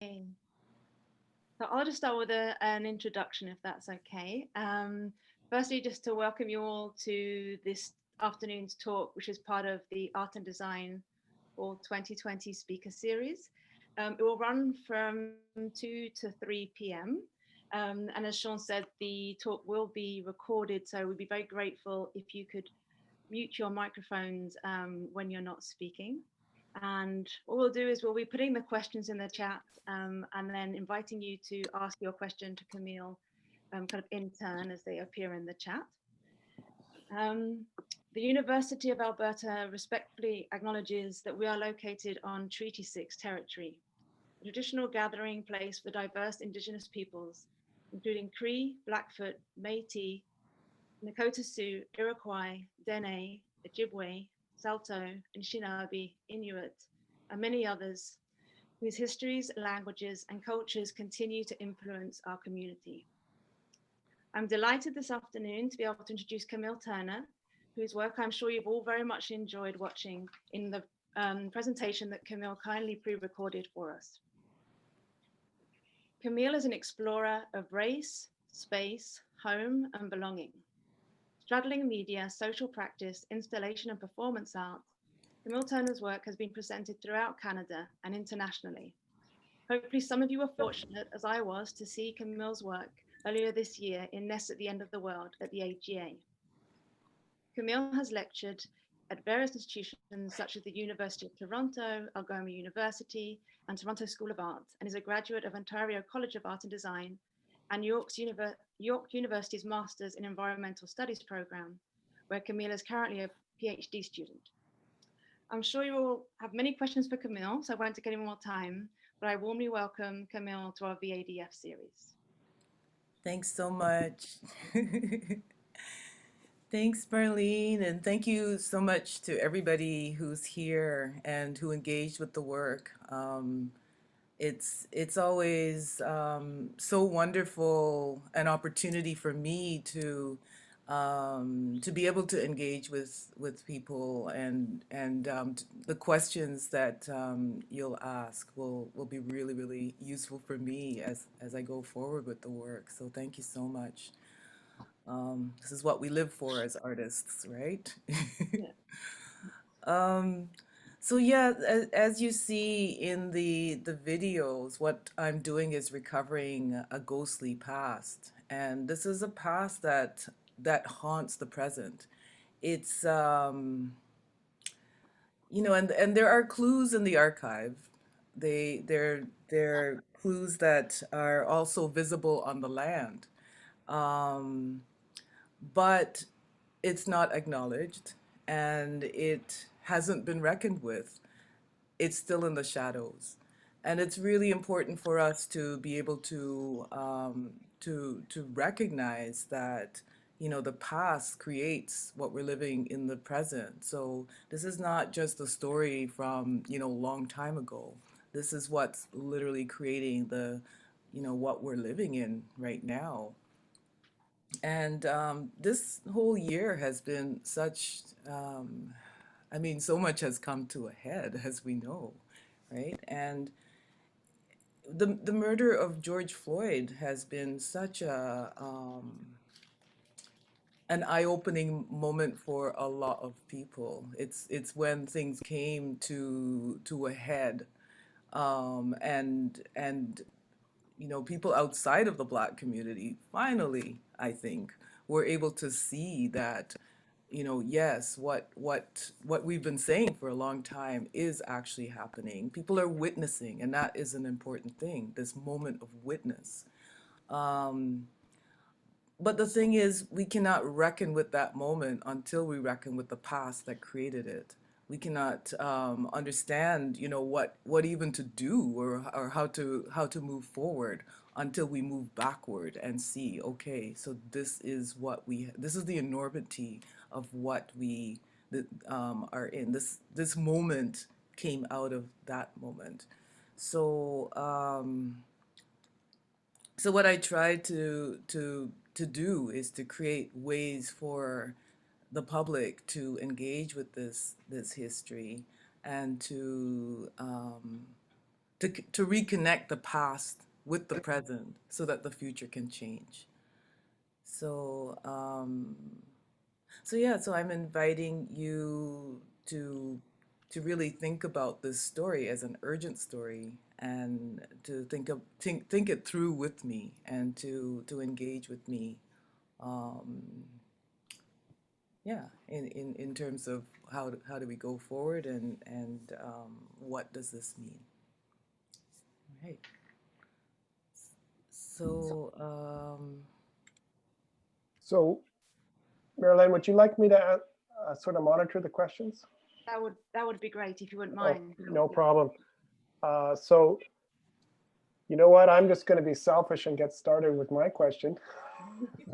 Okay. So I'll just start with an introduction, if that's okay. Firstly, just to welcome you all to this afternoon's talk, which is part of the Art and Design for 2020 speaker series. It will run from 2 to 3 p.m. And as Sean said, the talk will be recorded, so we'd be very grateful if you could mute your microphones when you're not speaking. And what we'll do is we'll be putting the questions in the chat and then inviting you to ask your question to Camille kind of in turn as they appear in the chat. Um, the University of Alberta respectfully acknowledges that we are located on Treaty 6 territory, a traditional gathering place for diverse Indigenous peoples, including Cree, Blackfoot, Métis, Nakota Sioux, Iroquois, Dene, Ojibwe, Saulteaux, Anishinaabe, Inuit, and many others whose histories, languages, and cultures continue to influence our community. I'm delighted this afternoon to be able to introduce Camille Turner, whose work I'm sure you've all very much enjoyed watching in the presentation that Camille kindly pre-recorded for us. Camille is an explorer of race, space, home, and belonging. Straddling media, social practice, installation, and performance art, Camille Turner's work has been presented throughout Canada and internationally. Hopefully some of you were fortunate, as I was, to see Camille's work earlier this year in Ness at the End of the World at the AGA. Camille has lectured at various institutions such as the University of Toronto, Algoma University, and Toronto School of Art, and is a graduate of Ontario College of Art and Design and York University's Masters in Environmental Studies program, where Camille is currently a PhD student. I'm sure you will have many questions for Camille, so I won't take any more time, but I warmly welcome Camille to our VADF series. Thanks so much. Thanks, Marlene, and thank you so much to everybody who's here and who engaged with the work. It's always so wonderful an opportunity for me to be able to engage with people and the questions that you'll ask will be really really useful for me as I go forward with the work. So thank you so much. This is what we live for as artists, right? Yeah. Um, so yeah, as you see in the videos, what I'm doing is recovering a ghostly past, and this is a past that haunts the present. It's and there are clues in the archive. They're clues that are also visible on the land, um, but it's not acknowledged and it hasn't been reckoned with. It's still in the shadows, and it's really important for us to be able to recognize that the past creates what we're living in the present. So this is not just a story from a long time ago. This is what's literally creating the what we're living in right now. And this whole year has been such, I mean, so much has come to a head, as we know, right? And the murder of George Floyd has been such an eye-opening moment for a lot of people. It's when things came to a head, and people outside of the Black community finally, I think, were able to see that, yes, what we've been saying for a long time is actually happening. People are witnessing, and that is an important thing, this moment of witness. Um, but the thing is, we cannot reckon with that moment until we reckon with the past that created it. We cannot understand, what even to do or how to move forward until we move backward and see, okay, so this is the enormity of what we are in. This moment came out of that moment. So so what I try to do is to create ways for the public to engage with this history and to reconnect the past with the present so that the future can change. So, so I'm inviting you to really think about this story as an urgent story and to think it through with me and to engage with me. Um, in terms of how do we go forward and what does this mean? Right. So, So, Marilyn, would you like me to sort of monitor the questions? That would be great if you wouldn't Oh, mind. no problem. So, you know what? I'm just going to be selfish and get started with my question,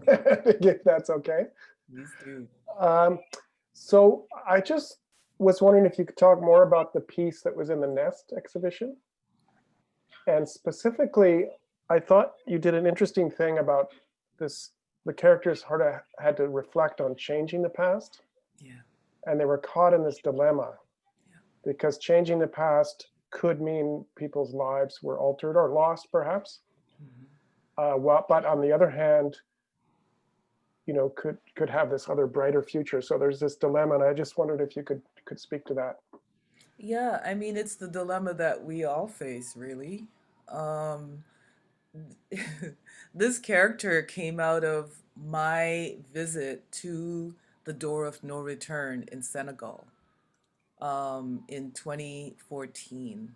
if that's okay. please do. So I just was wondering if you could talk more about the piece that was in the Nest exhibition. And specifically, I thought you did an interesting thing about this. The characters had to reflect on changing the past. Yeah. And they were caught in this dilemma, Yeah. because changing the past could mean people's lives were altered or lost, perhaps. Mm-hmm. But on the other hand, you know, could have this other brighter future. So there's this dilemma, and I just wondered if you could speak to that. Yeah, I mean, it's the dilemma that we all face, really. Um, this character came out of my visit to the Door of No Return in Senegal in 2014.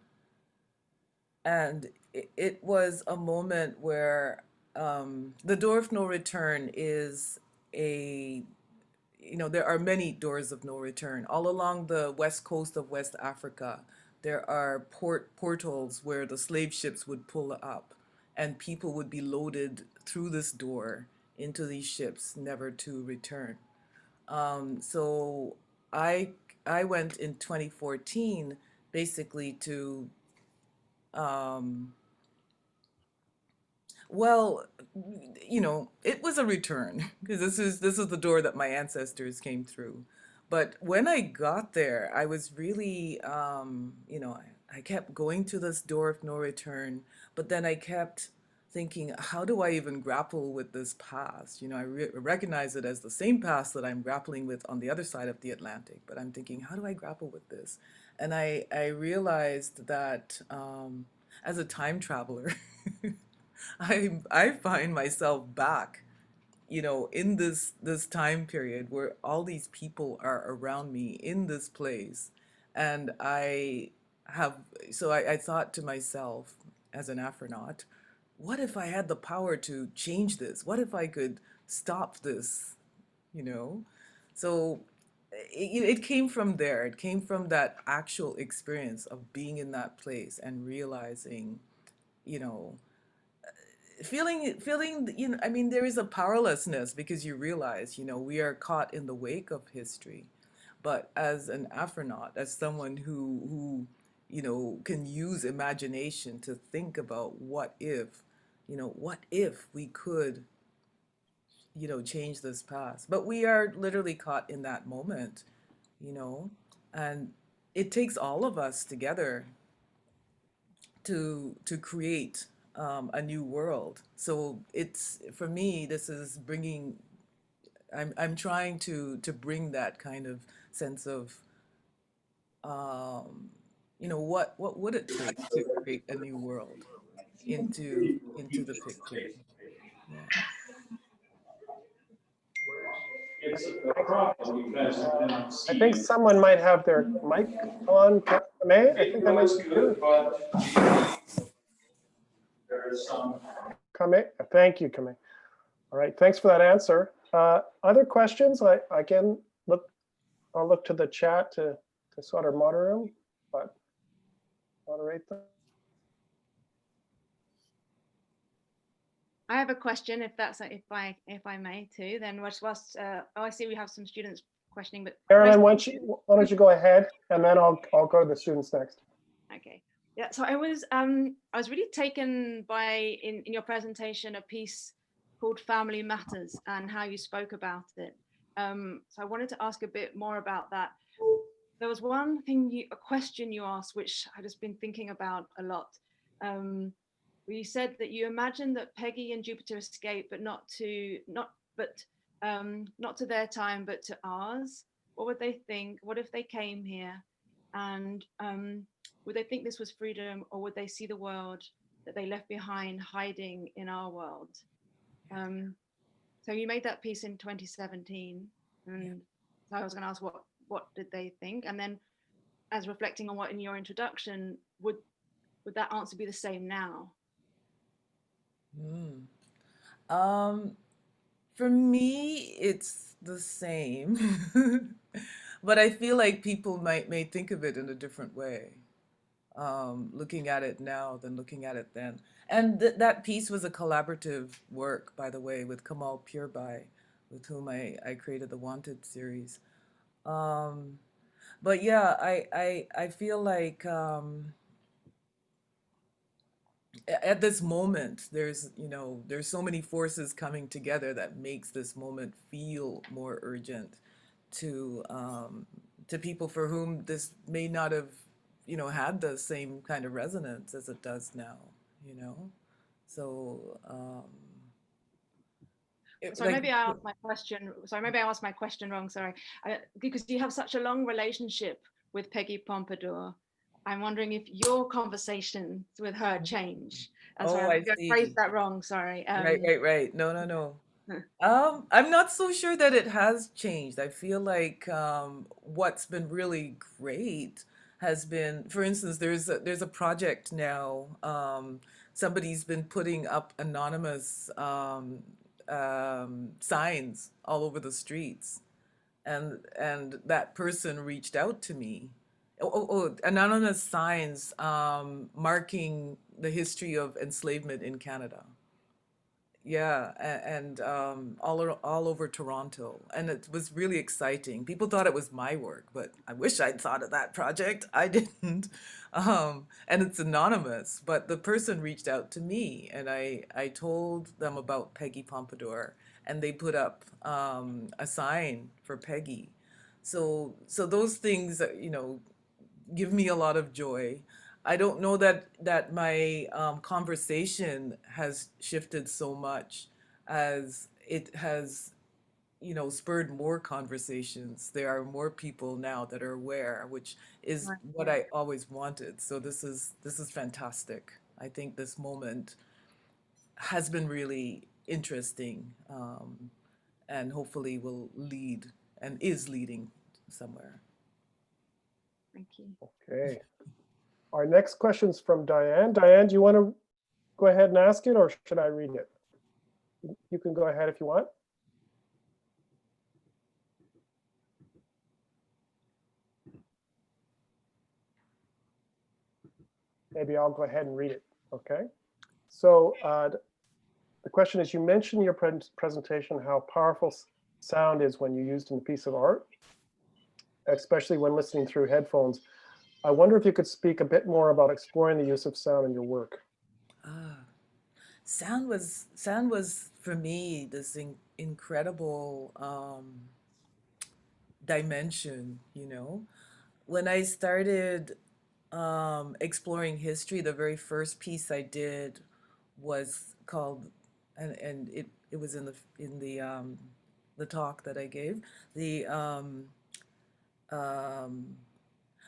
And it was a moment where the Door of No Return is a, you know, there are many doors of no return. All along the west coast of West Africa, there are portals where the slave ships would pull up and people would be loaded through this door into these ships, never to return. So I I went in 2014 basically to um, well, you know, it was a return because this is the door that my ancestors came through. But when I got there, I was really, you know, I kept going to this door of no return, but then I kept thinking, how do I even grapple with this past? You know, I recognize it as the same past that I'm grappling with on the other side of the Atlantic, but I'm thinking, how do I grapple with this? And I realized that as a time traveler, I find myself back, you know, in this time period where all these people are around me in this place, and have I thought to myself as an Afronaut, what if I had the power to change this? What if I could stop this? You know, so it came from there. It came from that actual experience of being in that place and realizing, you know, feeling, you know, I mean, there is a powerlessness because you realize, you know, we are caught in the wake of history. But as an Afronaut, as someone who you know, can use imagination to think about what if, you know, what if we could, you know, change this past. But we are literally caught in that moment, you know, and it takes all of us together to create a new world. So it's, for me, this is bringing. I'm trying to bring that kind of sense of you know, what would it take to create a new world into the picture. Yeah. I think someone might have their mic on. May I think that might be true. Kame, thank you, Kame. All right, thanks for that answer. Other questions? I can look. I'll look to the chat to sort of moderate them. I have a question, if I may too. Then whilst I see we have some students questioning, but Marilyn, why don't you go ahead, and then I'll go to the students next. Okay. Yeah. So I was really taken by in your presentation a piece called Family Matters and how you spoke about it. So I wanted to ask a bit more about that. there was one thing, a question you asked, which I've just been thinking about a lot. Where you said that you imagined that Peggy and Jupiter escaped, but not to their time, but to ours. What would they think? What if they came here, and would they think this was freedom, or would they see the world that they left behind hiding in our world? So you made that piece in 2017, and so I was going to ask what did they think, and then as reflecting on what in your introduction, would that answer be the same now? For me, it's the same, but I feel like people may think of it in a different way, looking at it now than looking at it then. And that piece was a collaborative work, by the way, with Camal Pirbhai, with whom I created the Wanted series. But yeah, I feel like at this moment, there's so many forces coming together that makes this moment feel more urgent to people for whom this may not have had the same kind of resonance as it does now, so Sorry, maybe I asked my question. Sorry, maybe I asked my question wrong. Sorry, because you have such a long relationship with Peggy Pompadour. I'm wondering if your conversations with her change. I I phrased that wrong. Sorry. Right. No. I'm not so sure that it has changed. I feel like what's been really great has been, for instance, there's a project now. Somebody's been putting up anonymous signs all over the streets, and that person reached out to me. Anonymous signs marking the history of enslavement in Canada. Yeah, and all over Toronto, and it was really exciting. People thought it was my work, but I wish I'd thought of that project. I didn't, and it's anonymous. But the person reached out to me, and I told them about Peggy Pompadour, and they put up a sign for Peggy. So those things, give me a lot of joy. I don't know that my conversation has shifted so much as it has, spurred more conversations. There are more people now that are aware, which is what I always wanted. So this is fantastic. I think this moment has been really interesting, and hopefully will lead and is leading somewhere. Thank you. Okay. Our next question is from Diane. Diane, do you want to go ahead and ask it, or should I read it? You can go ahead if you want. Maybe I'll go ahead and read it. Okay. So the question is, you mentioned in your presentation how powerful sound is when you're used in a piece of art, especially when listening through headphones. I wonder if you could speak a bit more about exploring the use of sound in your work. Sound was for me this incredible dimension. When I started exploring history, the very first piece I did was called, and it was in the talk that I gave, the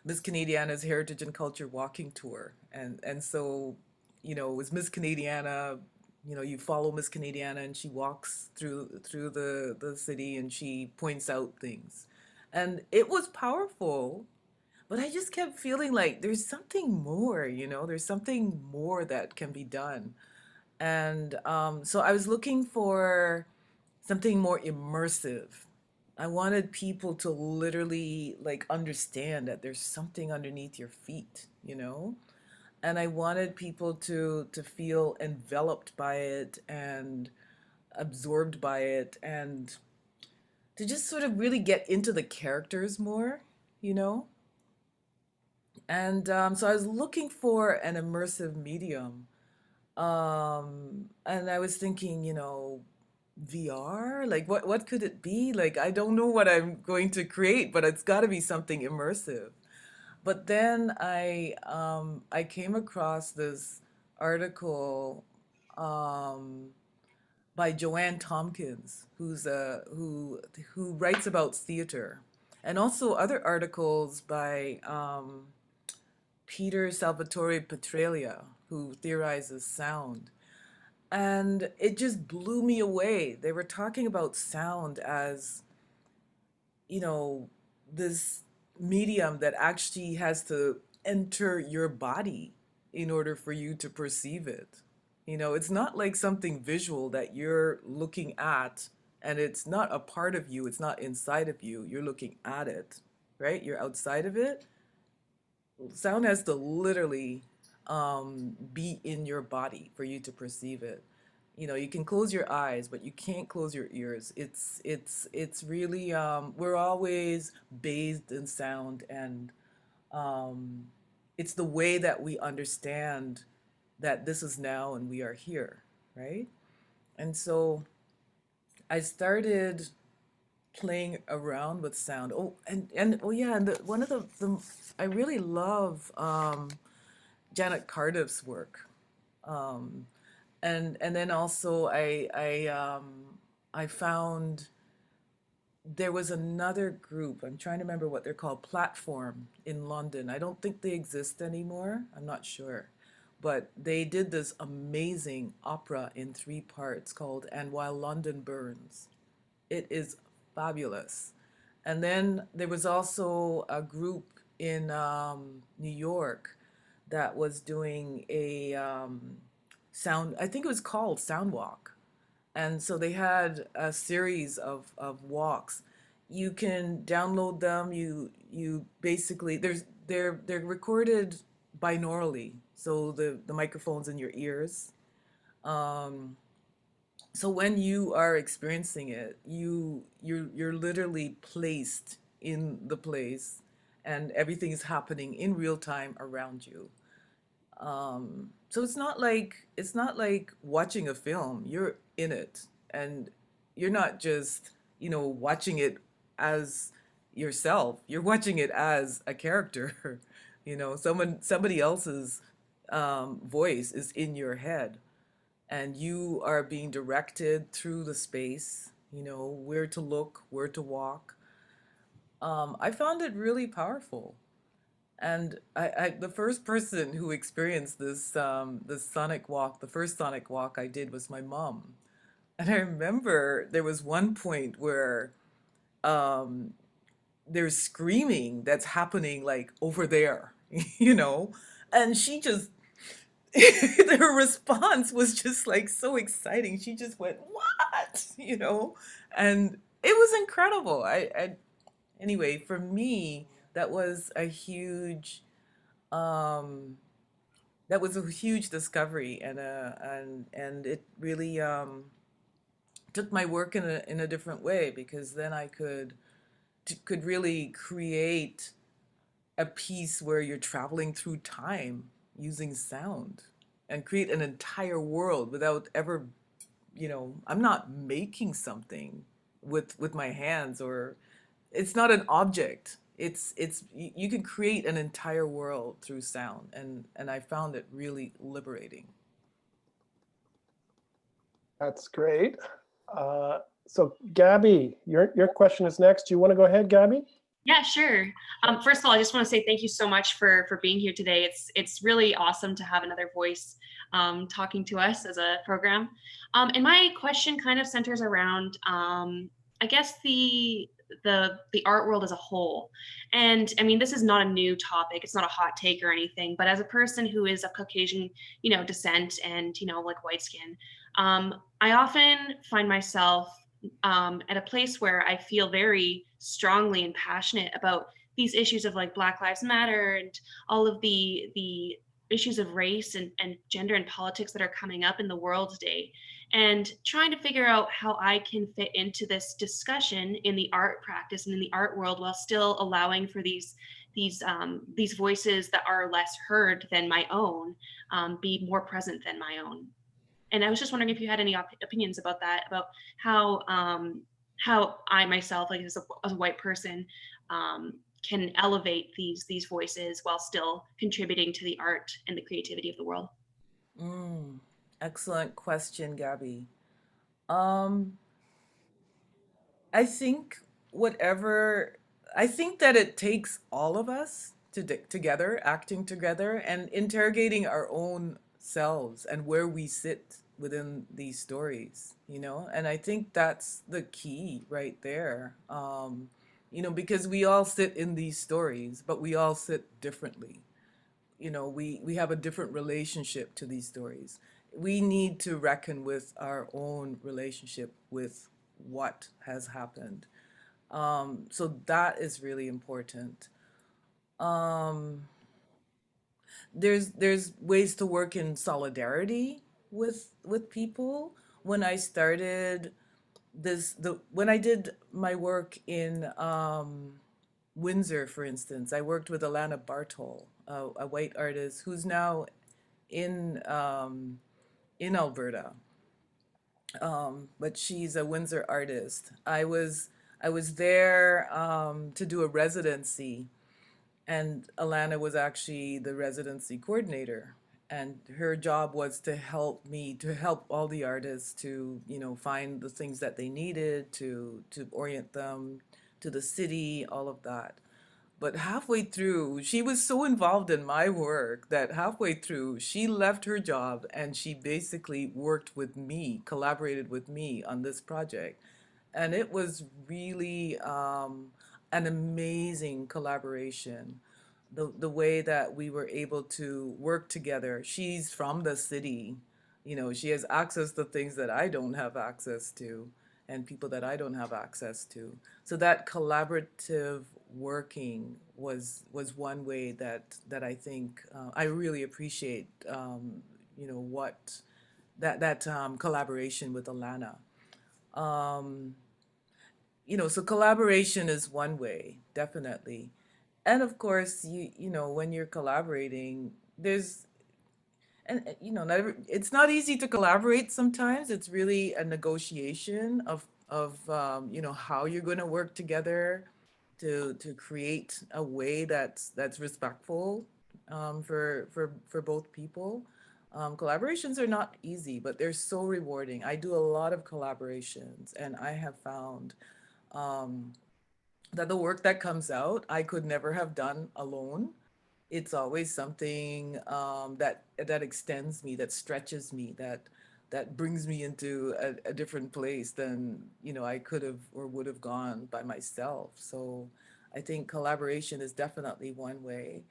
Miss Canadiana's Heritage and Culture Walking Tour. And so, it was Miss Canadiana, you follow Miss Canadiana and she walks through the city and she points out things. And it was powerful, but I just kept feeling like there's something more, there's something more that can be done. And so I was looking for something more immersive. I wanted people to literally understand that there's something underneath your feet, and I wanted people to feel enveloped by it and absorbed by it, and to just sort of really get into the characters more, and so I was looking for an immersive medium, and I was thinking, VR? Like what could it be? Like I don't know what I'm going to create, but it's got to be something immersive. But then I came across this article um, by Joanne Tompkins, who writes about theater, and also other articles by Peter Salvatore Petralia, who theorizes sound. And it just blew me away. They were talking about sound as, you know, this medium that actually has to enter your body in order for you to perceive it. You know, it's not like something visual that you're looking at and it's not a part of you, it's not inside of you, you're looking at it, right? You're outside of it. Sound has to literally be in your body for you to perceive it. You know, you can close your eyes, but you can't close your ears. It's really we're always bathed in sound, and um, it's the way that we understand that this is now and we are here, right? And so I started playing around with sound. Oh, and oh yeah, and one of the I really love Janet Cardiff's work. Um, and then also I found there was another group. I'm trying to remember what they're called, Platform, in London. I don't think they exist anymore. I'm not sure. But they did this amazing opera in 3 parts called And While London Burns. It is fabulous. And then there was also a group in New York that was doing a sound, I think it was called Sound Walk. And so they had a series of walks. You can download them. You basically they're recorded binaurally, so the microphone's in your ears. Um, so when you are experiencing it, you're literally placed in the place, and everything is happening in real time around you. So it's not like watching a film. You're in it, and you're not just, you know, watching it as yourself. You're watching it as a character. You know, somebody else's voice is in your head, and you are being directed through the space. You know, where to look, where to walk. I found it really powerful. And the first person who experienced this sonic walk, the first sonic walk I did was my mom. And I remember there was one point where um, there's screaming that's happening like over there, you know, and she just her response was just like so exciting. She just went, "What?" You know, and it was incredible. Anyway, for me, that was a huge um, that was a huge discovery, and it really took my work in a different way, because then I could really create a piece where you're traveling through time using sound and create an entire world without ever, you know, I'm not making something with my hands, or it's not an object. You can create an entire world through sound, and I found it really liberating. That's great. So Gabby, your question is next. Do you want to go ahead, Gabby? Yeah, sure. First of all, I just want to say thank you so much for being here today. It's really awesome to have another voice talking to us as a program. And my question kind of centers around, I guess the art world as a whole. And I mean, this is not a new topic. It's not a hot take or anything. But as a person who is of Caucasian, descent and like white skin, I often find myself at a place where I feel very strongly and passionate about these issues of like Black Lives Matter and all of the issues of race and gender and politics that are coming up in the world today, and trying to figure out how I can fit into this discussion in the art practice and in the art world while still allowing for these voices that are less heard than my own be more present than my own. And I was just wondering if you had any opinions about that, about how I myself, like as a white person, can elevate these voices while still contributing to the art and the creativity of the world. Excellent question, Gabby. I think I think that it takes all of us together, acting together and interrogating our own selves and where we sit within these stories, you know? And I think that's the key right there. You know, because we all sit in these stories, but we all sit differently. You know, we have a different relationship to these stories. We need to reckon with our own relationship with what has happened. So that is really important. There's ways to work in solidarity with people. When I started when I did my work in Windsor, for instance, I worked with Alana Bartol, a white artist who's now in Alberta, but she's a Windsor artist. I was there to do a residency, and Alana was actually the residency coordinator. And her job was to help all the artists to, you know, find the things that they needed to orient them to the city, all of that. But halfway through, she was so involved in my work that halfway through, she left her job and she basically worked with me, collaborated with me on this project. And it was really an amazing collaboration. The way that we were able to work together. She's from the city, you know, she has access to things that I don't have access to and people that I don't have access to. So that collaborative working was one way that I think I really appreciate, you know, what that collaboration with Alana. You know, so collaboration is one way, definitely. And of course, you know, when you're collaborating, you know, it's not easy to collaborate sometimes. It's really a negotiation of you know, how you're going to work together to create a way that's respectful for both people. Collaborations are not easy, but they're so rewarding. I do a lot of collaborations, and I have found that the work that comes out, I could never have done alone. It's always something that extends me, that stretches me, that brings me into a different place than, you know, I could have or would have gone by myself. So I think collaboration is definitely one way.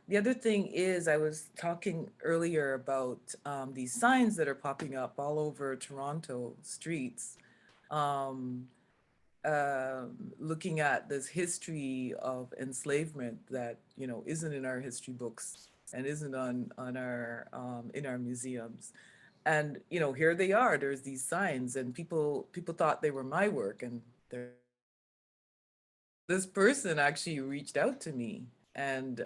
The other thing is, I was talking earlier about these signs that are popping up all over Toronto streets. Um, Looking at this history of enslavement that, you know, isn't in our history books and isn't on our in our museums. And, you know, here they are, there's these signs, and people thought they were my work, and this person actually reached out to me, and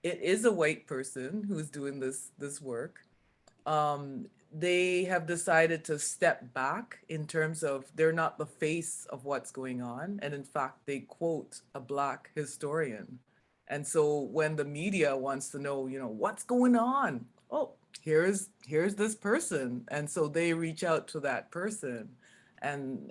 it is a white person who's doing this work. They have decided to step back in terms of they're not the face of what's going on. And in fact, they quote a Black historian. And so when the media wants to know, you know, what's going on? Oh, here's this person. And so they reach out to that person. And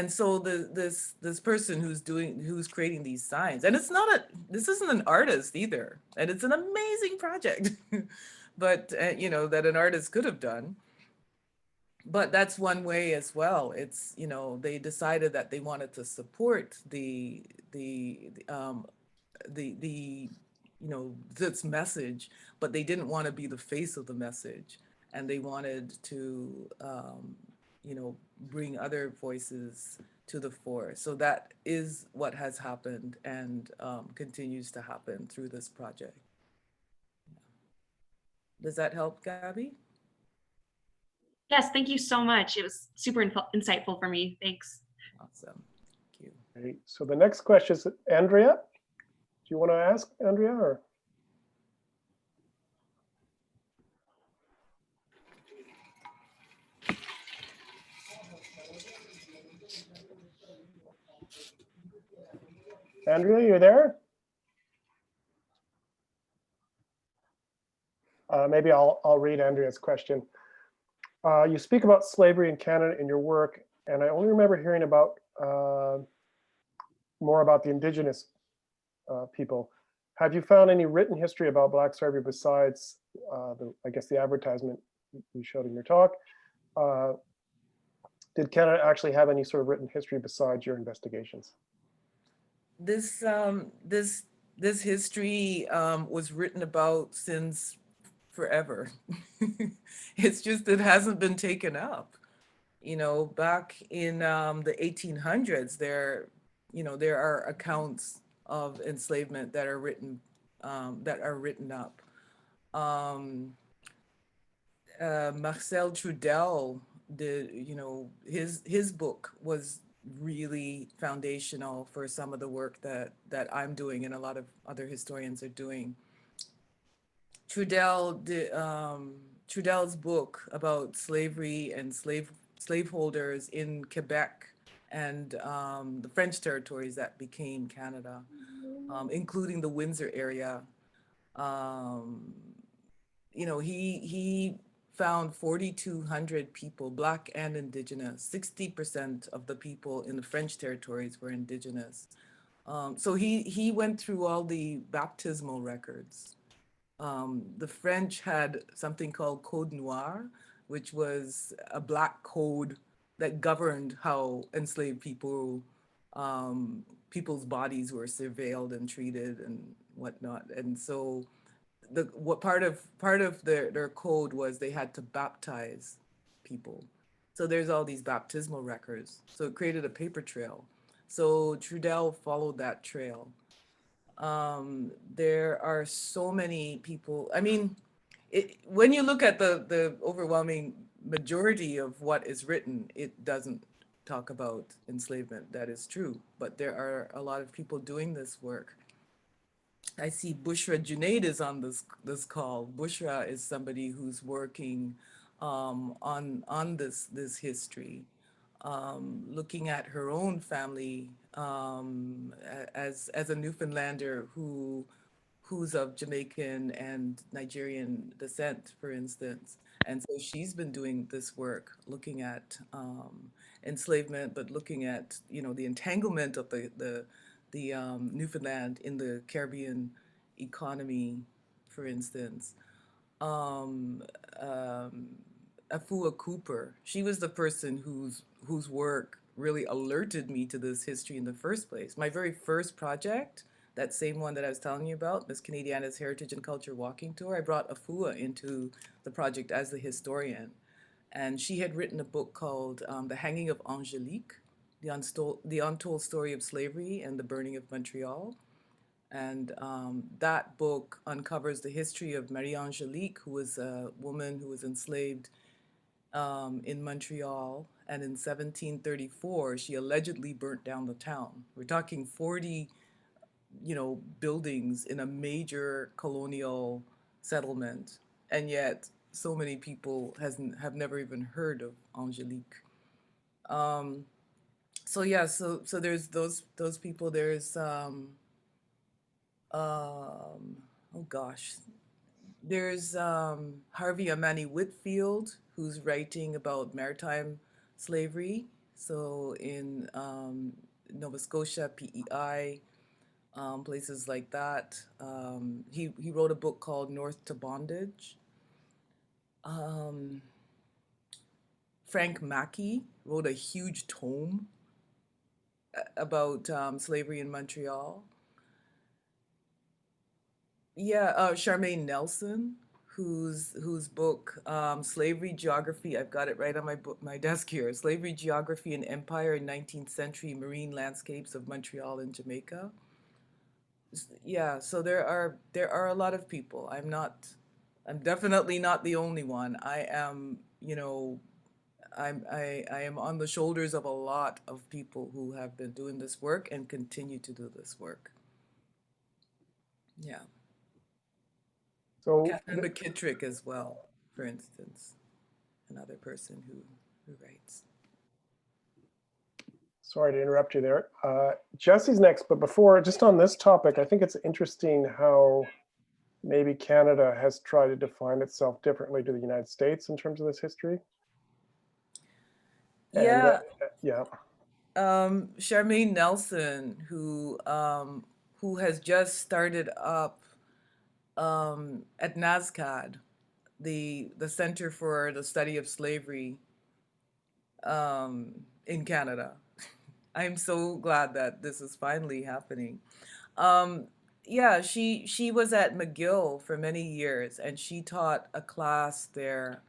so this person who's creating these signs, and this isn't an artist either, and it's an amazing project, but you know, that an artist could have done. But that's one way as well. It's, you know, they decided that they wanted to support the you know, this message, but they didn't want to be the face of the message, and they wanted to you know, bring other voices to the fore. So that is what has happened and continues to happen through this project. Does that help, Gabby? Yes, thank you so much. It was super insightful for me. Thanks. Awesome. Thank you. Great. So the next question is Andrea. Do you want to ask, Andrea? Or? Andrea, you there? Maybe I'll read Andrea's question. You speak about slavery in Canada in your work, and I only remember hearing about more about the Indigenous people. Have you found any written history about Black slavery besides I guess the advertisement you showed in your talk? Did Canada actually have any sort of written history besides your investigations? This history was written about since forever. It's just it hasn't been taken up. You know, back in the 1800s, there are accounts of enslavement that are written up. Marcel Trudel did, his book was really foundational for some of the work that I'm doing and a lot of other historians are doing. Trudel's book about slavery and slaveholders in Quebec and the French territories that became Canada, including the Windsor area. He found 4,200 people, Black and Indigenous. 60% of the people in the French territories were Indigenous. So he went through all the baptismal records. The French had something called Code Noir, which was a Black code that governed how enslaved people, people's bodies were surveilled and treated and whatnot. And so part of their code was they had to baptize people. So there's all these baptismal records. So it created a paper trail. So Trudel followed that trail. There are so many people. I mean, when you look at the overwhelming majority of what is written, it doesn't talk about enslavement. That is true, but there are a lot of people doing this work. I see Bushra Junaid is on this call. Bushra is somebody who's working on this history, looking at her own family as a Newfoundlander who's of Jamaican and Nigerian descent, for instance. And so she's been doing this work, looking at enslavement, but looking at the entanglement of the Newfoundland in the Caribbean economy, for instance. Afua Cooper, she was the person whose work really alerted me to this history in the first place. My very first project, that same one that I was telling you about, Miss Canadiana's Heritage and Culture Walking Tour, I brought Afua into the project as the historian. And she had written a book called The Hanging of Angelique, the untold story of slavery and the burning of Montreal. And that book uncovers the history of Marie Angelique, who was a woman who was enslaved in Montreal. And in 1734, she allegedly burnt down the town. We're talking 40, buildings in a major colonial settlement. And yet so many people have never even heard of Angelique. So yeah, so there's those people. There's oh gosh, there's Harvey Amani Whitfield, who's writing about maritime slavery. So in Nova Scotia, PEI, places like that. He wrote a book called North to Bondage. Frank Mackey wrote a huge tome about slavery in Montreal. Yeah, Charmaine Nelson, whose book Slavery Geography, I've got it right on my desk here. Slavery Geography and Empire in 19th Century Marine Landscapes of Montreal and Jamaica. Yeah, so there are a lot of people. I'm definitely not the only one. I am, I am on the shoulders of a lot of people who have been doing this work and continue to do this work. Yeah. So Catherine McKittrick as well, for instance, another person who writes. Sorry to interrupt you there. Jesse's next, but before, just on this topic, I think it's interesting how maybe Canada has tried to define itself differently to the United States in terms of this history. Yeah. Yeah. Charmaine Nelson, who has just started up at NASCAD, the Center for the Study of Slavery in Canada. I'm so glad that this is finally happening. Yeah, she was at McGill for many years, and she taught a class there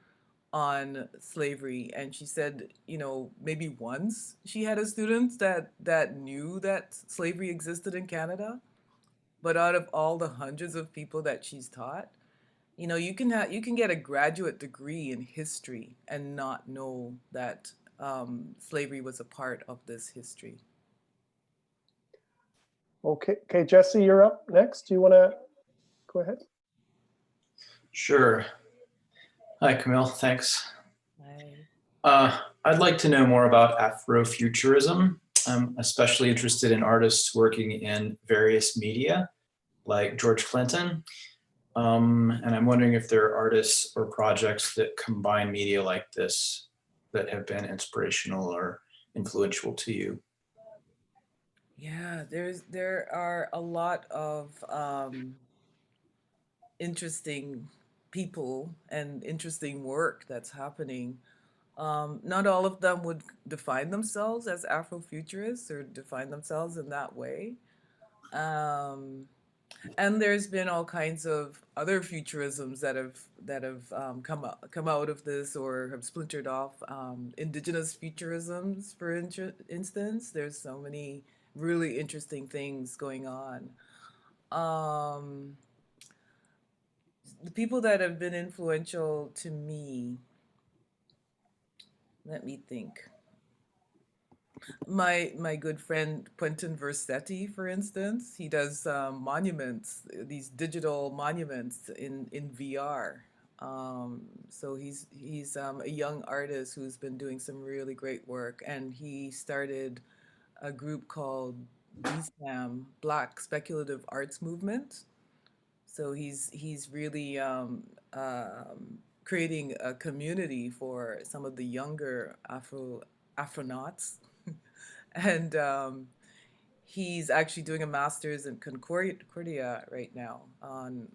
on slavery. And she said, you know, maybe once she had a student that knew that slavery existed in Canada, but out of all the hundreds of people that she's taught, you know, you can get a graduate degree in history and not know that slavery was a part of this history. Okay, Jesse, you're up next. Do you want to go ahead? Sure. Hi, Camille. Thanks. Hi. I'd like to know more about Afrofuturism. I'm especially interested in artists working in various media, like George Clinton. And I'm wondering if there are artists or projects that combine media like this that have been inspirational or influential to you. Yeah, there are a lot of interesting people and interesting work that's happening. Not all of them would define themselves as Afrofuturists or define themselves in that way. And there's been all kinds of other futurisms that have come out of this or have splintered off. Indigenous futurisms, for instance, there's so many really interesting things going on. The people that have been influential to me, let me think. My good friend Quentin Versetti, for instance, he does monuments, these digital monuments in VR. So he's a young artist who's been doing some really great work, and he started a group called BSAM, Black Speculative Arts Movement. So he's really creating a community for some of the younger Afronauts. And he's actually doing a master's in Concordia right now on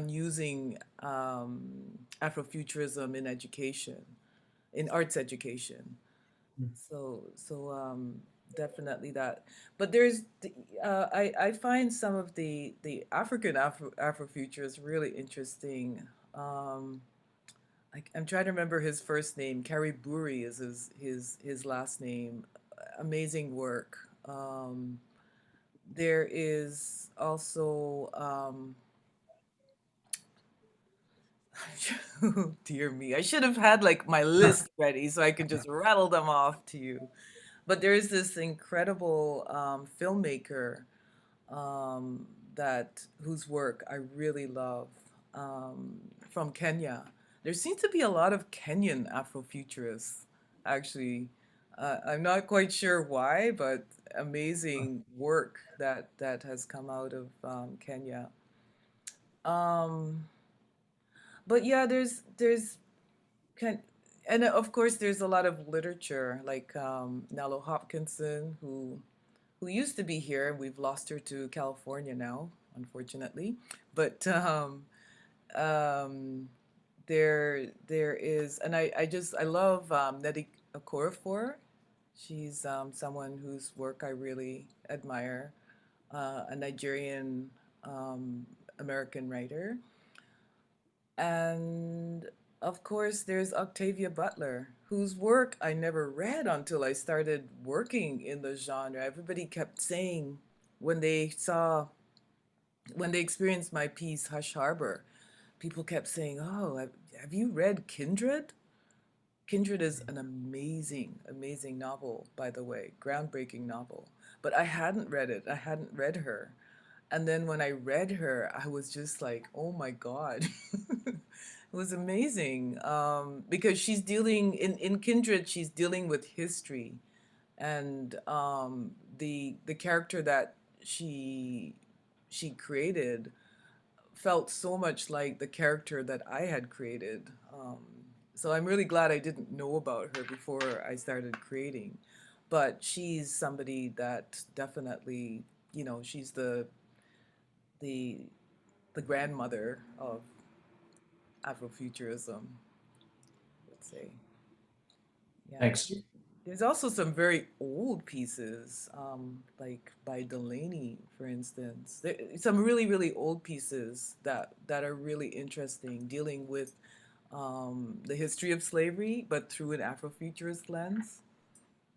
using Afrofuturism in education, in arts education. So definitely that. But there's I find some of the African Afrofuturists really interesting. I'm trying to remember his first name. Kariburi is his last name. Amazing work. There is also, dear me, I should have had like my list ready so I could just rattle them off to you. But there is this incredible filmmaker whose work I really love from Kenya. There seems to be a lot of Kenyan Afrofuturists, actually. I'm not quite sure why, but amazing work that has come out of Kenya. But yeah, there's and of course there's a lot of literature like Nalo Hopkinson, who used to be here. We've lost her to California now, unfortunately. But there is, and I love Nnedi Okorafor. She's someone whose work I really admire, a Nigerian American writer. And of course, there's Octavia Butler, whose work I never read until I started working in the genre. Everybody kept saying when they experienced my piece, Hush Harbor, people kept saying, oh, have you read Kindred? Kindred is an amazing, amazing novel, by the way, groundbreaking novel. But I hadn't read it. I hadn't read her. And then when I read her, I was just like, oh my God. It was amazing because she's dealing, in Kindred, she's dealing with history. And the character that she created felt so much like the character that I had created. So I'm really glad I didn't know about her before I started creating. But she's somebody that definitely, she's the the grandmother of Afrofuturism, let's say. Yeah. Thanks. There's also some very old pieces, like by Delaney, for instance. Some really, really old pieces that are really interesting, dealing with the history of slavery, but through an Afrofuturist lens.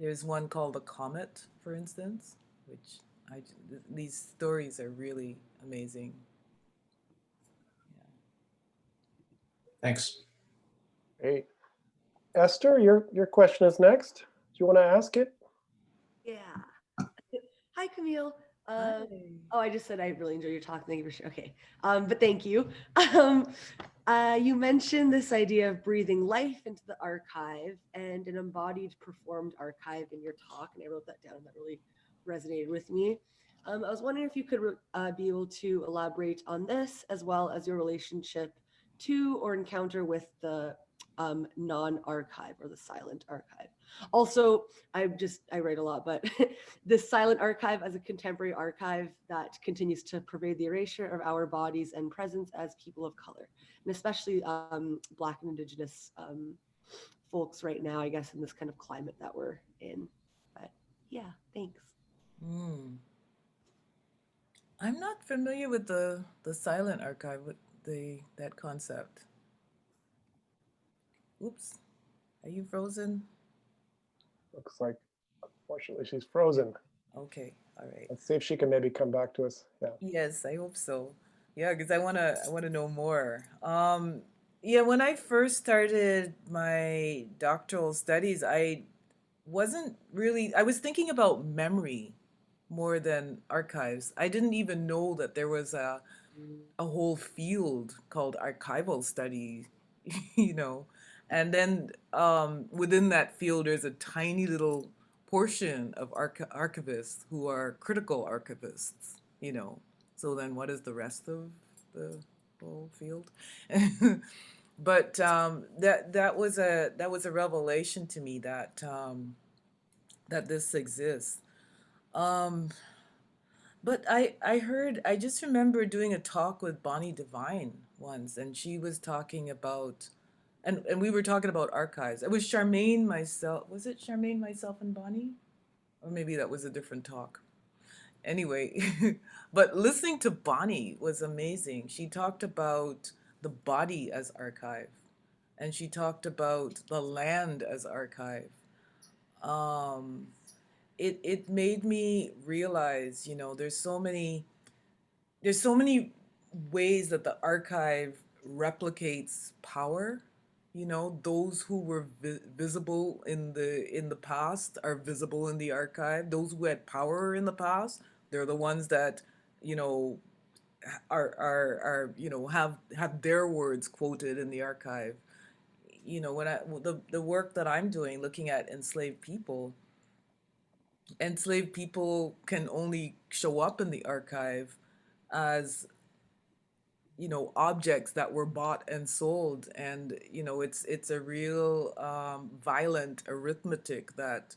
There's one called The Comet, for instance, which these stories are really amazing. Thanks. Great. Esther, your question is next. Do you want to ask it? Yeah. Hi, Camille. Hi. Oh, I just said I really enjoyed your talk. Thank you for okay. But thank you. You mentioned this idea of breathing life into the archive and an embodied performed archive in your talk, and I wrote that down. That really resonated with me. I was wondering if you could be able to elaborate on this, as well as your relationship to or encounter with the non-archive or the silent archive. Also, I write a lot, but this silent archive as a contemporary archive that continues to pervade the erasure of our bodies and presence as people of color, and especially Black and Indigenous folks right now, I guess, in this kind of climate that we're in. But yeah, thanks. I'm not familiar with the silent archive, with that concept. Oops, are you frozen? Looks like, unfortunately, she's frozen. Okay, all right. Let's see if she can maybe come back to us. Yeah. Yes, I hope so. Yeah, because I wanna know more. Yeah, when I first started my doctoral studies, I was thinking about memory more than archives. I didn't even know that there was a whole field called archival study, you know. And then within that field, there's a tiny little portion of archivists who are critical archivists, you know. So then what is the rest of the whole field? But that was a revelation to me that that this exists. But I just remember doing a talk with Bonnie Devine once, and she was talking about, and we were talking about archives. It was Charmaine, myself, was it Charmaine, myself, and Bonnie? Or maybe that was a different talk. Anyway, but listening to Bonnie was amazing. She talked about the body as archive, and she talked about the land as archive. It made me realize, you know, there's so many ways that the archive replicates power. You know, those who were visible in the past are visible in the archive. Those who had power in the past, they're the ones that, you know, are you know, have their words quoted in the archive. You know, when the work that I'm doing, looking at enslaved people can only show up in the archive as, you know, objects that were bought and sold, and you know, it's a real violent arithmetic that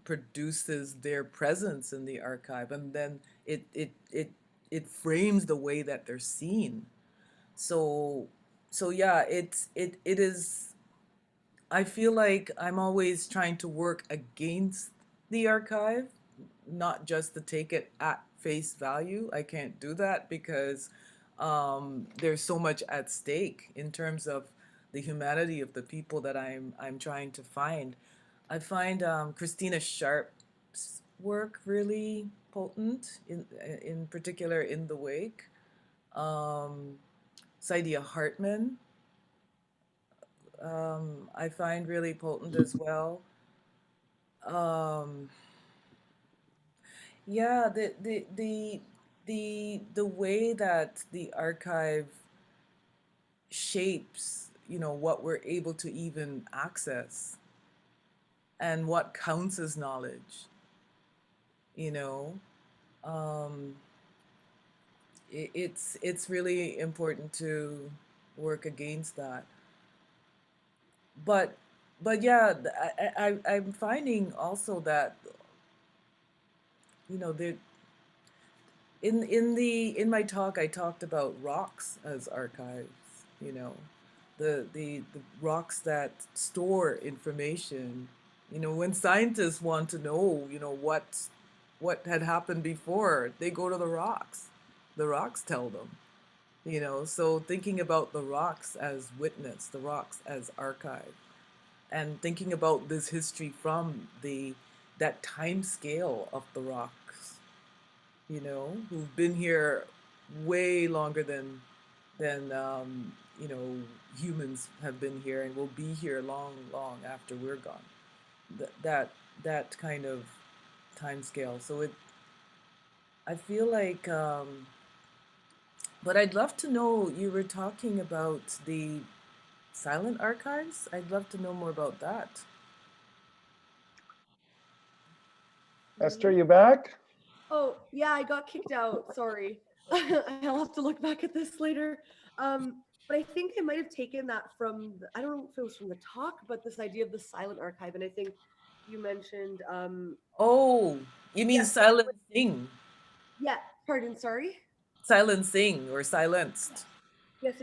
produces their presence in the archive, and then it frames the way that they're seen. So yeah, it is. I feel like I'm always trying to work against the archive, not just to take it at face value. I can't do that because there's so much at stake in terms of the humanity of the people that I'm trying to find. I find Christina Sharp's work really potent, in particular in The Wake. Saidia Hartman, I find really potent as well. Yeah, the way that the archive shapes, you know, what we're able to even access, and what counts as knowledge, you know. Um, it's really important to work against that. But yeah, I'm finding also that, you know, there in my talk I talked about rocks as archives, you know, the rocks that store information. You know, when scientists want to know, you know, what had happened before, they go to the rocks. The rocks tell them, you know. So thinking about the rocks as witness, the rocks as archive, and thinking about this history from that time scale of the rocks, you know, who've been here way longer than you know, humans have been here and will be here long, long after we're gone. That kind of time scale. So I feel like, but I'd love to know, you were talking about the silent archives. I'd love to know more about that. Esther, you back? Oh, yeah, I got kicked out. Sorry. I'll have to look back at this later. But I think I might have taken that from, I don't know if it was from the talk, but this idea of the silent archive. And I think you mentioned, Oh, you mean yeah, silencing? yeah, pardon, sorry. Silencing or silenced. Yes.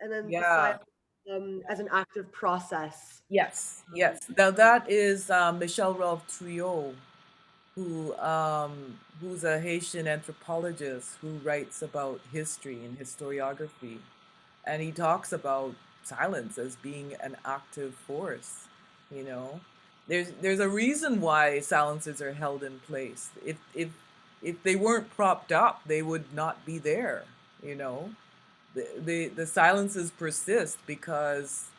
And then the Yeah. silence as an active process. Yes. Now that is Michel Rolfe-Trouillot, who's a Haitian anthropologist who writes about history and historiography, and he talks about silence as being an active force. You know, there's a reason why silences are held in place. If they weren't propped up, they would not be there. You know, the silences persist because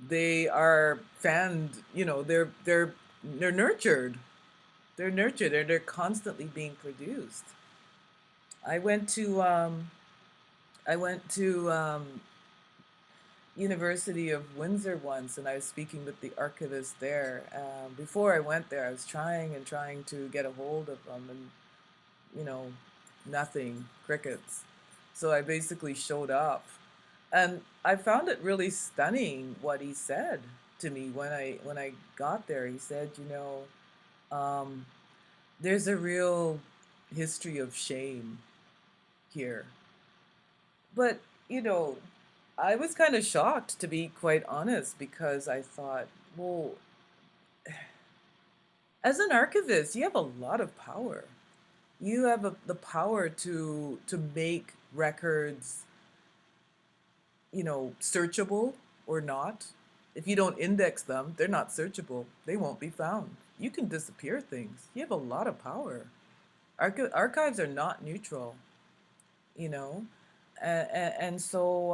they are fanned. You know, they're nurtured. They're nurtured. They're constantly being produced. I went to University of Windsor once, and I was speaking with the archivist there. Before I went there, I was trying to get a hold of them, and you know, nothing, crickets. So I basically showed up, and I found it really stunning what he said to me when I got there. He said, you know, there's a real history of shame here. But, you know, I was kind of shocked, to be quite honest, because I thought, well, as an archivist, you have a lot of power. You have the power to make records, you know, searchable or not. If you don't index them, they're not searchable. They won't be found. You can disappear things. You have a lot of power. Archives are not neutral, you know, and so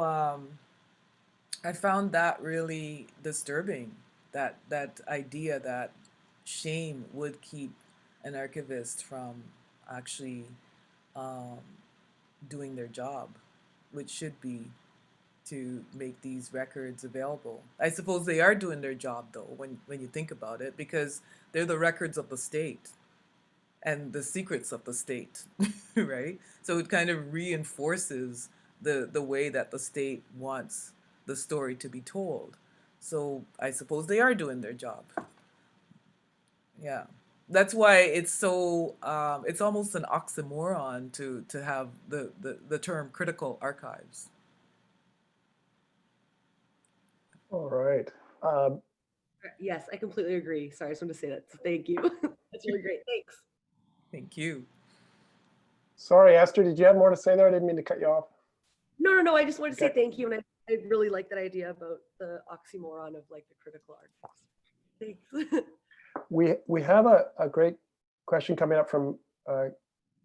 I found that really disturbing. That idea that shame would keep an archivist from actually um, doing their job, which should be to make these records available. I suppose they are doing their job though, when you think about it, because they're the records of the state and the secrets of the state, right? So it kind of reinforces the way that the state wants the story to be told. So I suppose they are doing their job. Yeah. That's why it's so, it's almost an oxymoron to have the term critical archives. All right. Yes, I completely agree. Sorry, I just wanted to say that. So thank you. That's really great. Thanks. Thank you. Sorry, Esther, did you have more to say there? I didn't mean to cut you off. No. I just wanted to say Okay. thank you. And I really like that idea about the oxymoron of like the critical archives. Thanks. We have a great question coming up from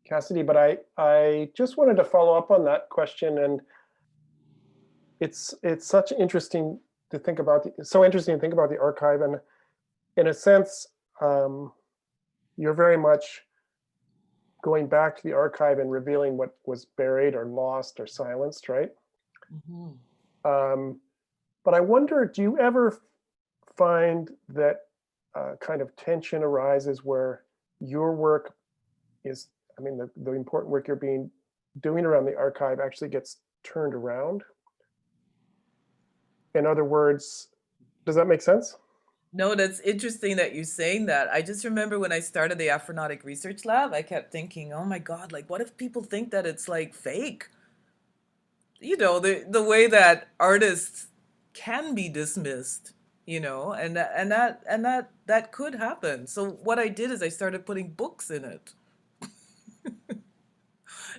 Cassidy, but I just wanted to follow up on that question. And it's such interesting to think about, so interesting to think about the archive. And in a sense, you're very much going back to the archive and revealing what was buried or lost or silenced, right? Mm-hmm. But I wonder, do you ever find that kind of tension arises where your work is, I mean, the important work you're doing around the archive actually gets turned around. In other words, does that make sense? No, that's interesting that you're saying that. I just remember when I started the Afronautic Research Lab, I kept thinking, oh my God, like what if people think that it's like fake? You know, the way that artists can be dismissed, you know, and that could happen. So what I did is I started putting books in it.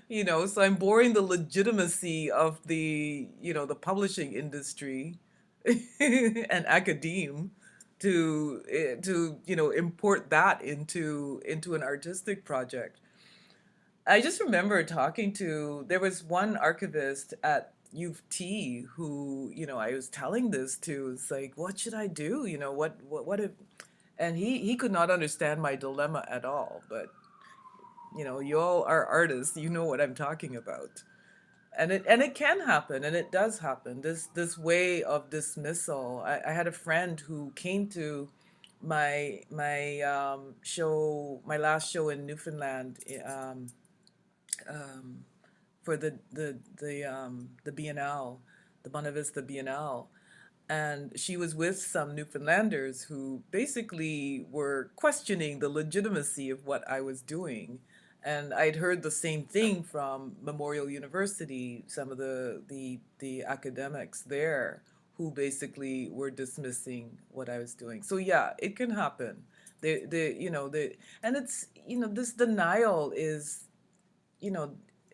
You know, so I'm boring the legitimacy of the, you know, the publishing industry and academe to you know, import that into an artistic project. I just remember talking to, there was one archivist at U of T who, you know, I was telling this to. It's like, what should I do? You know, what if, and he could not understand my dilemma at all. But, you know, you all are artists, you know what I'm talking about. And it can happen, and it does happen. This way of dismissal. I had a friend who came to my show, my last show in Newfoundland, for the Biennale, the Bonne Vista Biennale, and she was with some Newfoundlanders who basically were questioning the legitimacy of what I was doing. And I'd heard the same thing from Memorial University, some of the academics there who basically were dismissing what I was doing. So yeah, it can happen. You know, and it's, you know, this denial is, you know,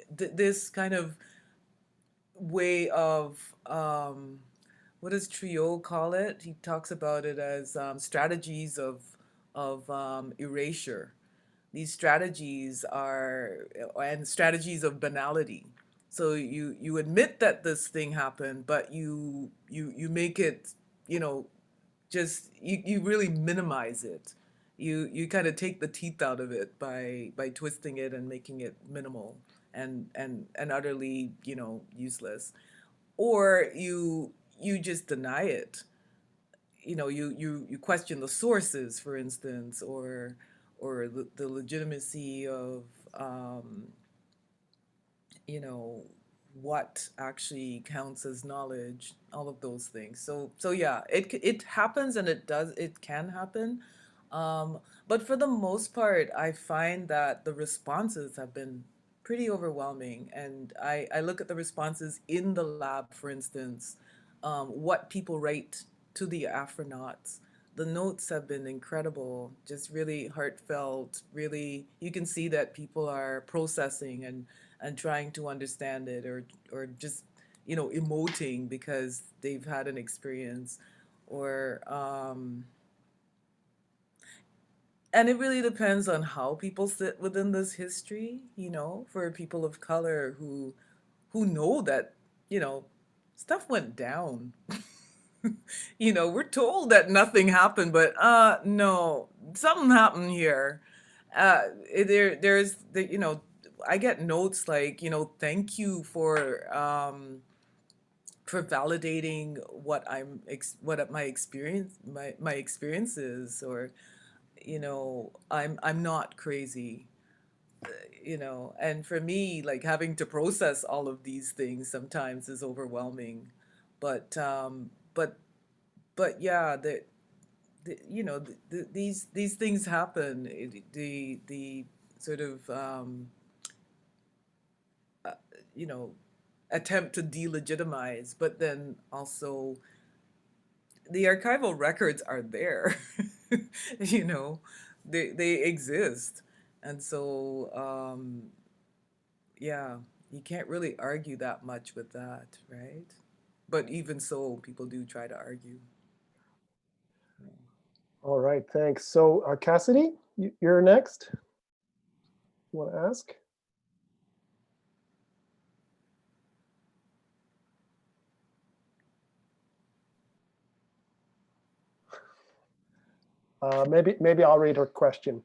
this kind of way of, what does Triot call it? He talks about it as strategies of erasure. These strategies are, and strategies of banality. So you admit that this thing happened, but you make it, you know, just you really minimize it. You kind of take the teeth out of it by twisting it and making it minimal and utterly, you know, useless. Or you just deny it. You know, you question the sources, for instance, or the legitimacy of, you know, what actually counts as knowledge, all of those things. So yeah, it happens, and it can happen. But for the most part, I find that the responses have been pretty overwhelming. And I look at the responses in the lab, for instance, what people write to the Afronauts. The notes have been incredible, just really heartfelt, really, you can see that people are processing and trying to understand it, or just, you know, emoting because they've had an experience, or, and it really depends on how people sit within this history, you know, for people of color who know that, you know, stuff went down. You know, we're told that nothing happened, but no, something happened here. There's the, you know, I get notes like, you know, thank you for validating what what my experience, my experiences, or, you know, I'm not crazy. You know, and for me, like, having to process all of these things sometimes is overwhelming. But yeah, you know, these things happen. The sort of, you know, attempt to delegitimize, but then also the archival records are there. You know, they exist. And so, yeah, you can't really argue that much with that, right? But even so, people do try to argue. All right, thanks. So Cassidy, you're next. You want to ask? Maybe I'll read her question.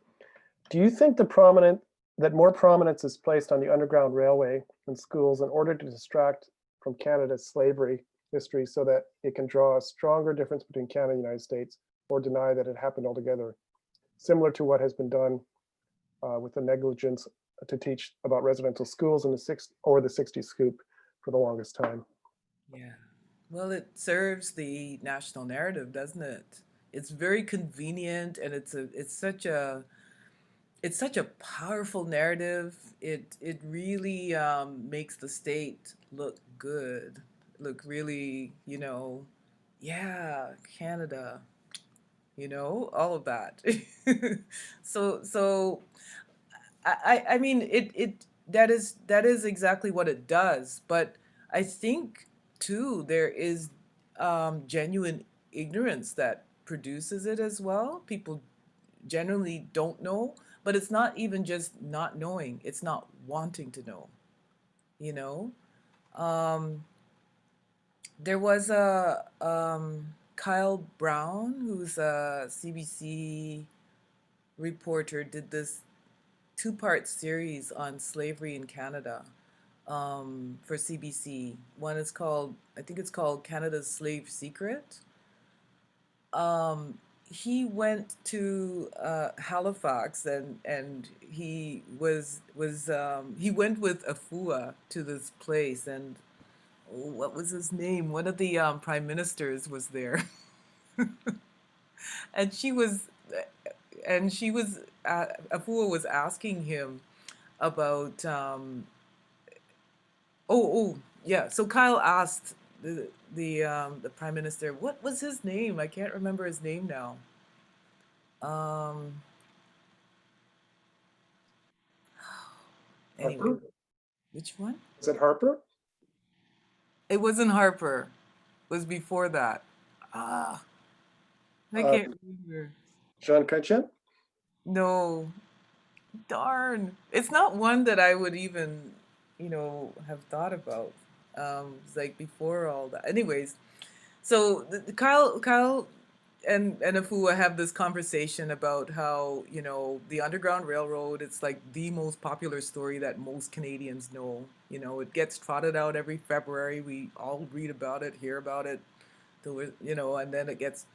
Do you think that more prominence is placed on the Underground Railway in schools in order to distract from Canada's slavery history so that it can draw a stronger difference between Canada and the United States or deny that it happened altogether, similar to what has been done with the negligence to teach about residential schools in the 60s scoop for the longest time. Yeah. Well, it serves the national narrative, doesn't it? It's very convenient, and it's such a powerful narrative. It really makes the state look good, look really, yeah, Canada, all of that. So I mean, that is exactly what it does. But I think too there is genuine ignorance that produces it as well. People generally don't know, but it's not even just not knowing, it's not wanting to know, you know? Um, there was a Kyle Brown, who's a CBC reporter, did this two-part series on slavery in Canada for CBC. One is called, I think it's called Canada's Slave Secret. He went to Halifax, and he he went with Afua to this place, and what was his name? One of the prime ministers was there, and she was Afua was asking him about yeah. So Kyle asked the prime minister, what was his name? I can't remember his name now. Anyway, Harper? which one? Is it Harper? It wasn't Harper. It was before that. I can't remember. Jean Chrétien? No, darn. It's not one that I would even, have thought about. It's like before all that. Anyways, so Kyle and Afua have this conversation about how, the Underground Railroad, it's like the most popular story that most Canadians know. It gets trotted out every February. We all read about it, hear about it, and then it gets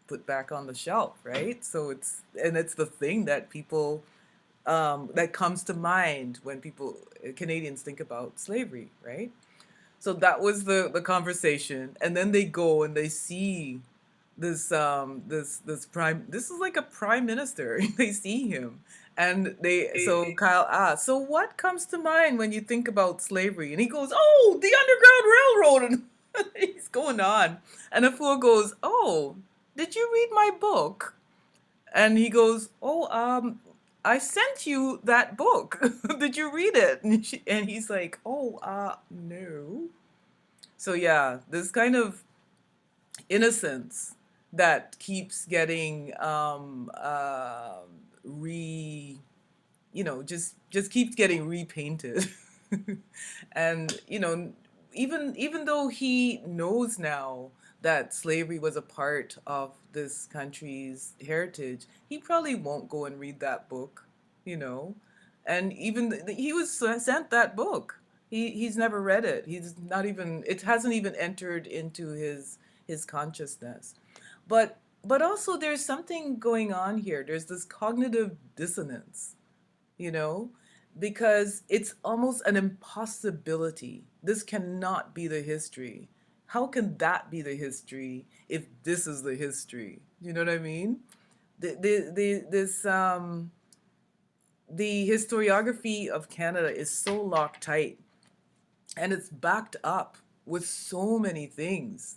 put back on the shelf, right? So it's the thing that people, that comes to mind when Canadians think about slavery, right? So that was the conversation, and then they go and they see this this is like a prime minister. They see him, and so Kyle asks, so what comes to mind when you think about slavery? And he goes, oh, the Underground Railroad. And he's going on, and Afua goes, oh, did you read my book? And he goes, oh, I sent you that book. Did you read it? And he's like, oh, no. So yeah, this kind of innocence that keeps getting just keeps getting repainted. And even though he knows now that slavery was a part of this country's heritage, he probably won't go and read that book, and even he was sent that book. He's never read it. It hasn't even entered into his consciousness. But also there's something going on here. There's this cognitive dissonance, because it's almost an impossibility. This cannot be the history. How can that be the history if this is the history? You know what I mean? The historiography of Canada is so loctite, and it's backed up with so many things,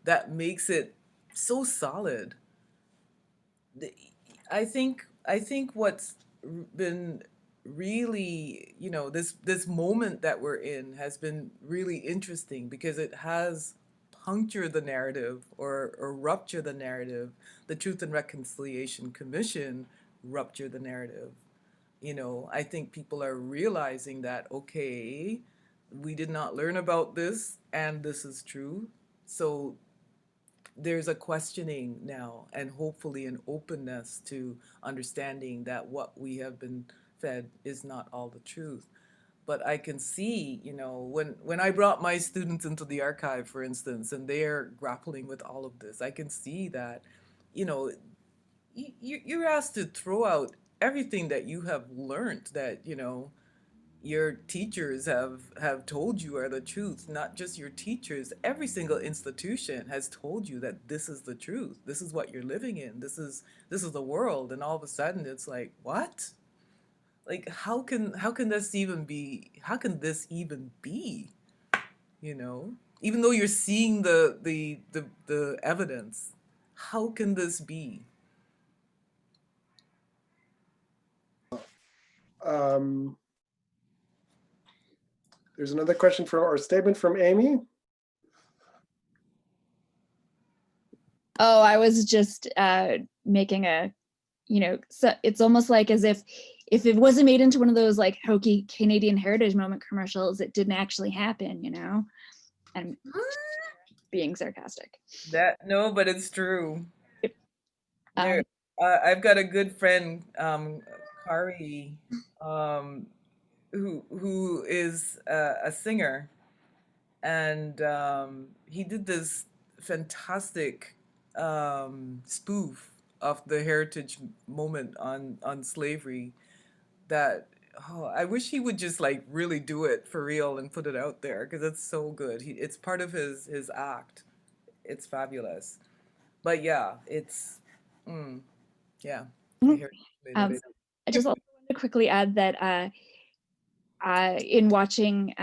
that makes it so solid. I think what's been really, this moment that we're in has been really interesting because it has punctured the narrative or rupture the narrative. The Truth and Reconciliation Commission ruptured the narrative. I think people are realizing that, okay, we did not learn about this, and this is true. So there's a questioning now, and hopefully an openness to understanding that what we have been fed is not all the truth. but I can see, you know, when I brought my students into the archive, for instance, and they're grappling with all of this, I can see that, you know, you're asked to throw out everything that you have learned, that, you know, your teachers have told you are the truth. Not just your teachers, every single institution has told you that this is the truth, this is what you're living in, this is the world. And all of a sudden it's like, what? Like, how can this even be, how can this even be, you know, even though you're seeing the evidence, how can this be? There's another question or statement from Amy. Oh, I was just making a, you know, so it's almost like as if it wasn't made into one of those like hokey Canadian Heritage Moment commercials, it didn't actually happen, you know? And being sarcastic. That, no, but it's true. Um, I've got a good friend, Kari, who is a singer, and he did this fantastic spoof of the heritage moment on slavery that, oh, I wish he would just like really do it for real and put it out there, because it's so good. It's part of his act. It's fabulous. But yeah, it's yeah. I just also want to quickly add that in watching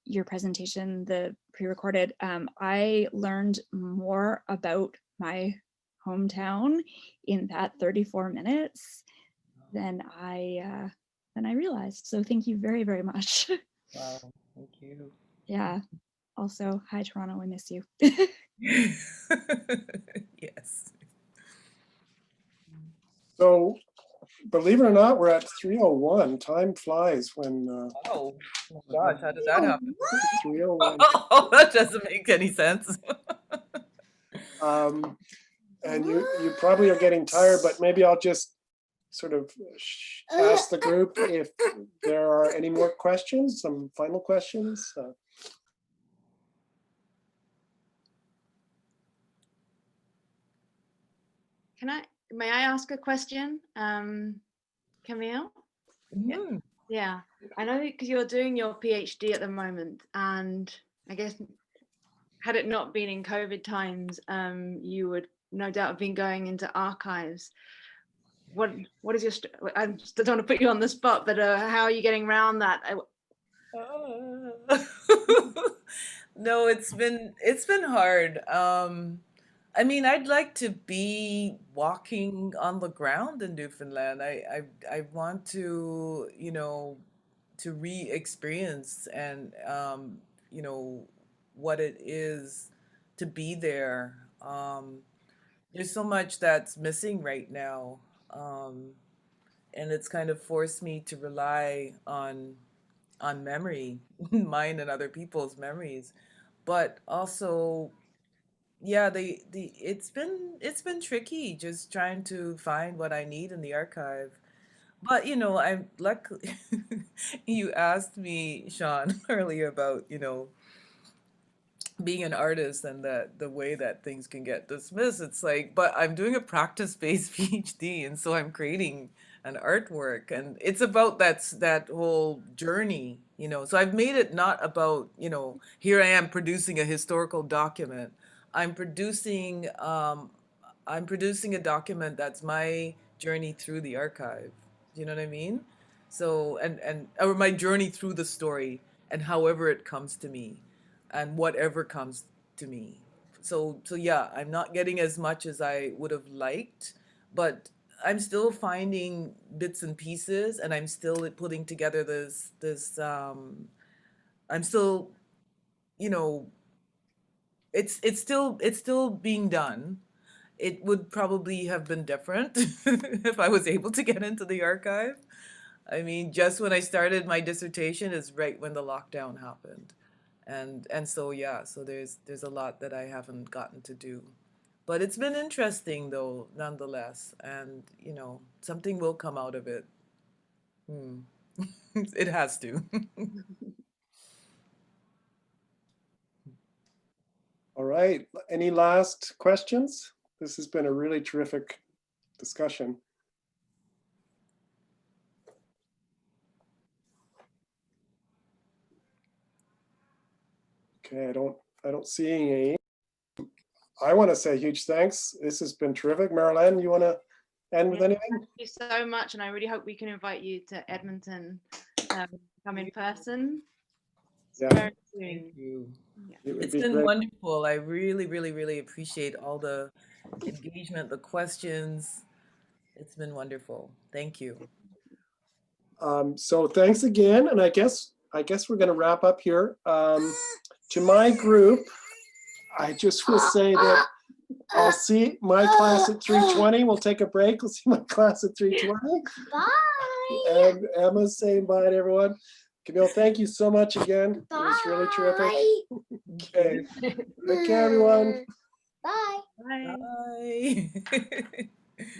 your presentation, the pre-recorded, I learned more about my hometown in that 34 minutes than I realized. So thank you very, very much. Wow, thank you. Yeah. Also, hi Toronto, I miss you. Yes. So, believe it or not, we're at 3:01. Time flies when. Oh my gosh, how did that happen? 3:01. Oh, that doesn't make any sense. And you probably are getting tired, but maybe I'll just sort of ask the group if there are any more questions, some final questions. May I ask a question, Camille? Mhm. Yeah, I know because you're doing your PhD at the moment, and I guess had it not been in COVID times, you would no doubt have been going into archives. What is your? I don't want to put you on the spot, but how are you getting around that? No, it's been hard. I mean, I'd like to be walking on the ground in Newfoundland. I want to, you know, to re-experience and you know, what it is to be there. There's so much that's missing right now, and it's kind of forced me to rely on memory, mine and other people's memories, but also, yeah, it's been tricky just trying to find what I need in the archive. But you know, I'm luckily you asked me, Sean, earlier about, you know, being an artist and the way that things can get dismissed. It's like, but I'm doing a practice-based PhD, and so I'm creating an artwork, and it's about that whole journey, you know. So I've made it not about, you know, here I am producing a historical document. I'm producing I'm producing a document that's my journey through the archive. Do you know what I mean? So, and or my journey through the story, and however it comes to me, and whatever comes to me. So yeah, I'm not getting as much as I would have liked, but I'm still finding bits and pieces, and I'm still putting together this I'm still, you know, it's still being done. It would probably have been different if I was able to get into the archive. I mean, just when I started my dissertation is right when the lockdown happened. And so yeah, so there's a lot that I haven't gotten to do. But it's been interesting though, nonetheless, and you know, something will come out of it. It has to. All right, any last questions? This has been a really terrific discussion. Okay, I don't see any. I want to say huge thanks. This has been terrific. Marilyn, you want to end with anything? Thank you so much, and I really hope we can invite you to Edmonton, come in person. Yeah. Very soon. Thank you. Yeah. It's been wonderful. I really, really, really appreciate all the engagement, the questions. It's been wonderful. Thank you. So thanks again, and I guess we're going to wrap up here. To my group, I just will say that I'll see my class at 3:20. We'll take a break. We'll see my class at 3:20. Bye. And Emma's saying bye to everyone. Camille, thank you so much again. It was really terrific. Okay. Take care, everyone. Bye. Bye. Bye.